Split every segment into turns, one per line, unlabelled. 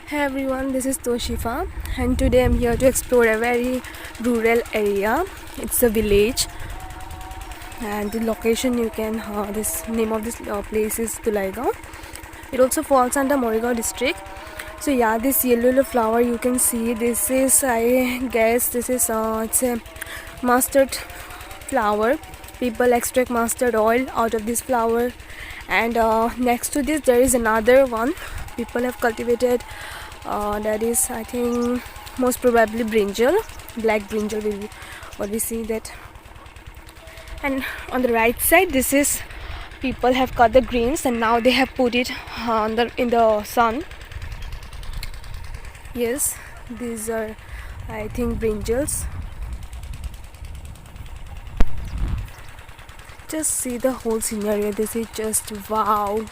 Hey everyone, this is Toshifa, and today I'm here to explore a very rural area. It's a village, and the location you can this name of this place is Tulaigaon. It also falls under Morigao district. So yeah, this yellow flower you can see. This is, I guess, this is it's a mustard flower. People extract mustard oil out of this flower, and next to this there is another one. People have cultivated. That is, I think, most probably brinjal. Black brinjal will be what we see that. And on the right side, this is people have cut the greens and now they have put it in the sun. Yes, these are, I think, brinjals. Just see the whole scenario. This is just wow.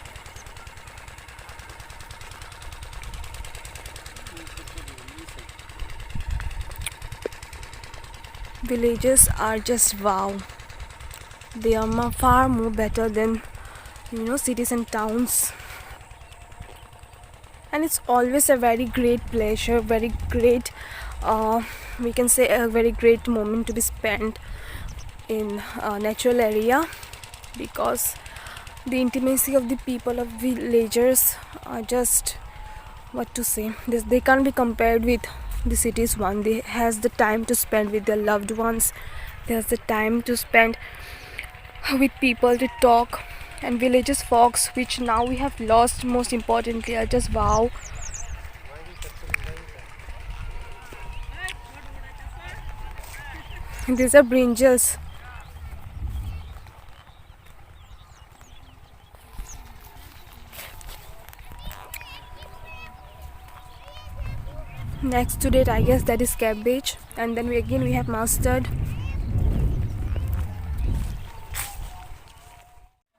Villages are just wow. They are far more better than cities and towns. And it's always a very great pleasure, very great, we can say a very great moment to be spent in a natural area, because the intimacy of the people of villagers are just, what to say, they can't be compared with the cities one. They has the time to spend with their loved ones. There's the time to spend with people to talk. And villages folks, which now we have lost, most importantly, are just wow. And these are brinjals. Next to it, I guess that is cabbage, and then we have mustard.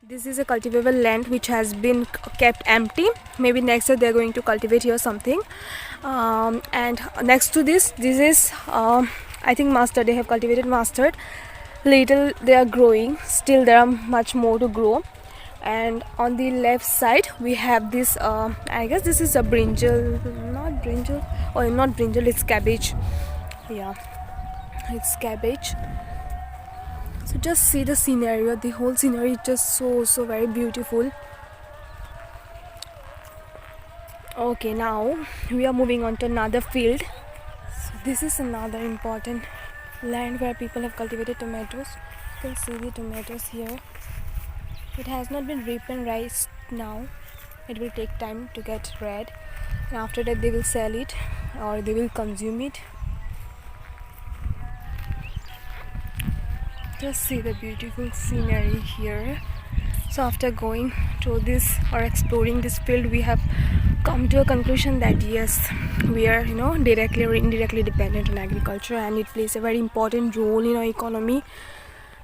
This is a cultivable land which has been kept empty. Maybe next year they are going to cultivate here something. And next to this is I think mustard. They have cultivated mustard. Little they are growing. Still there are much more to grow. And on the left side we have this. I guess this is a brinjal. Not brinjal. Or not brinjal. It's cabbage. Yeah, it's cabbage. So just see the scenario. The whole scenery is just so very beautiful. Okay, now we are moving on to another field. So this is another important land where people have cultivated tomatoes. You can see the tomatoes here. It has not been ripened right now. It will take time to get red, and after that they will sell it or they will consume it. Just see the beautiful scenery here. So after going through this or exploring this field, we have come to a conclusion that yes, we are directly or indirectly dependent on agriculture, and it plays a very important role in our economy.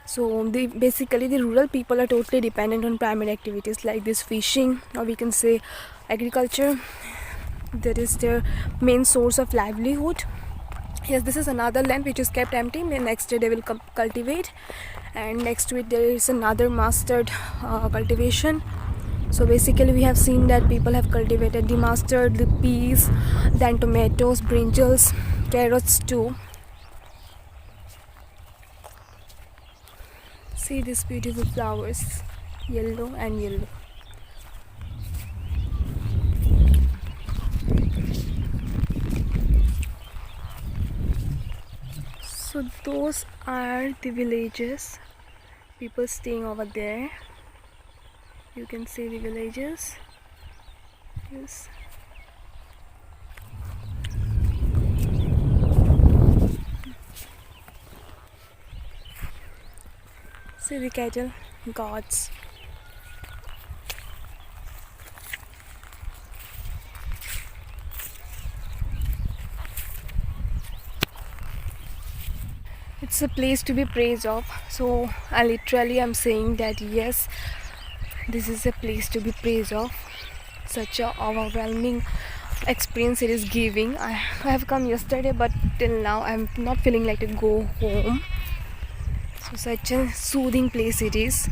So basically the rural people are totally dependent on primary activities like this fishing, or we can say agriculture. That is their main source of livelihood. Yes, this is another land which is kept empty. Next day they will cultivate, and next to it there is another mustard cultivation. So basically we have seen that people have cultivated the mustard, the peas, then tomatoes, brinjals, carrots too. See these beautiful flowers, yellow and yellow. So those are the villages, people staying over there. You can see the villages. Yes. See the cattle, gods. It's a place to be praised of. So I literally am saying that yes, this is a place to be praised of. Such a overwhelming experience it is giving. I have come yesterday, but till now I'm not feeling like to go home. So such a soothing place it is.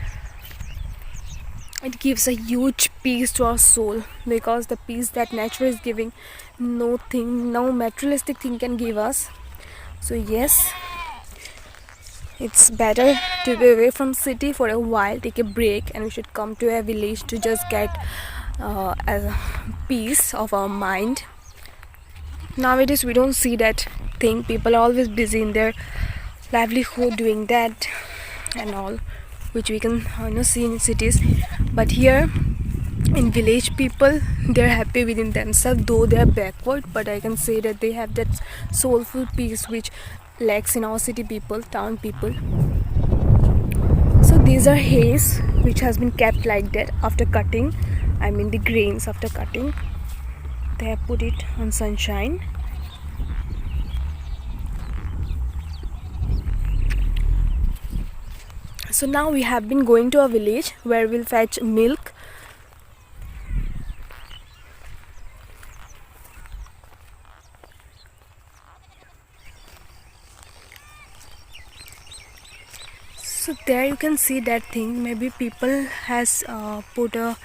It gives a huge peace to our soul, because the peace that nature is giving, no materialistic thing can give us. So yes, it's better to be away from city for a while, take a break, and we should come to a village to just get a peace of our mind. Nowadays we don't see that thing. People are always busy in their livelihood doing that and all, which we can see in cities. But here in village, people, they're happy within themselves, though they're backward, but I can say that they have that soulful peace which lacks in our city people, town people. So these are hays which has been kept like that after cutting. I mean the grains after cutting, they have put it on sunshine. So now we have been going to a village where we'll fetch milk. So there you can see that thing. Maybe people has put a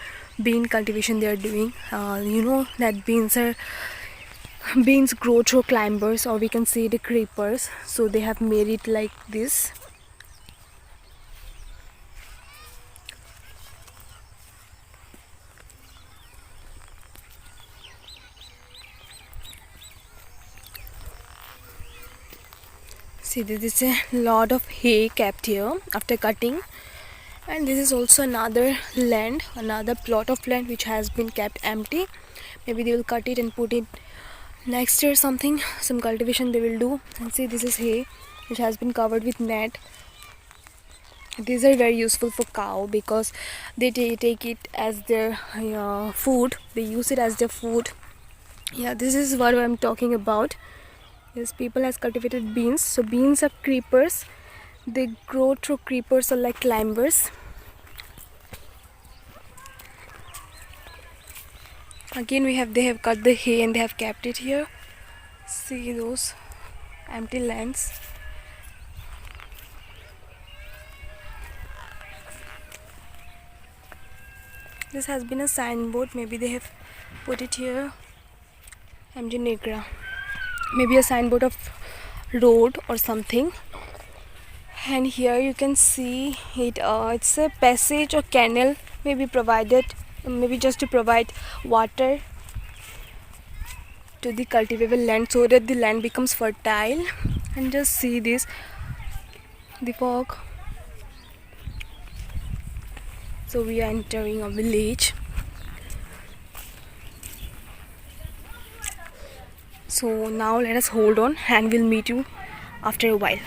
bean cultivation they are doing. That beans grow through climbers, or we can say the creepers. So they have made it like this. See, this is a lot of hay kept here after cutting, and this is also another plot of land which has been kept empty. Maybe they will cut it and put it next year, some cultivation they will do. And see, this is hay which has been covered with net. These are very useful for cow because they take it as their food. They use it as their food. Yeah, this is what I'm talking about. Yes, people has cultivated beans. So beans are creepers. They grow through creepers or like climbers. Again, they have cut the hay and they have kept it here. See those empty lands. This has been a signboard. Maybe they have put it here. MG Negra. Maybe a signboard of road or something. And here you can see it. It's a passage or canal, maybe provided, maybe just to provide water to the cultivable land so that the land becomes fertile. And just see this, the fog. So we are entering a village. So now let us hold on and we'll meet you after a while.